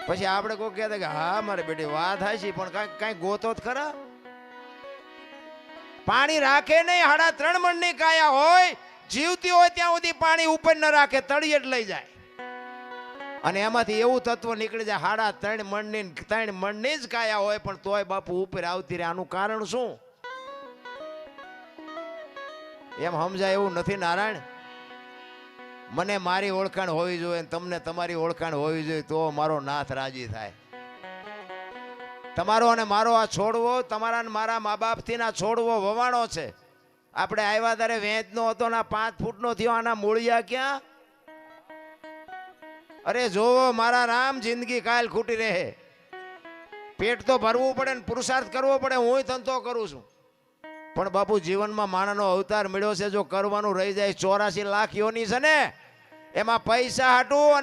પછી આપણે કોઈ કહેતા કે હા મારી બેટી વાત હાચી, પણ કાંઈ ગોતો જ ખરા. પાણી રાખે નહીં, 3.5 મણની કાયા હોય, જીવતી હોય ત્યાં સુધી પાણી ઉપર ન રાખે, તળિયે જ લઈ જાય. અને એમાંથી એવું તત્વ નીકળી જાય 3.5 મણની 3 મણની જ કાયા હોય, પણ તોય બાપુ ઉપર આવતી રહે. આનું કારણ શું? એમ સમજાય એવું નથી નારાયણ. મને મારી ઓળખાણ હોવી જોઈએ, તમને તમારી ઓળખાણ હોવી જોઈએ, તો મારો નાથ રાજી થાય. તમારો અને મારો આ છોડવો, તમારા અને મારા મા બાપથી ના છોડવો વવાણો છે. આપણે આવ્યા ત્યારે વેચનો હતો ને 5 ફૂટનો થયો, આના મૂળિયા ક્યાં? અરે જોવો મારા રામ, જિંદગી કાલ ખૂટી રહે. પેટ તો ભરવું પડે ને પુરુષાર્થ કરવો પડે. હું ધંધો કરું છું, પણ બાપુ જીવનમાં માણસનો અવતાર મળ્યો છે, જો કરવાનું રહી જાય 84 લાખ યોની છે ને, એમાં પૈસા હાટું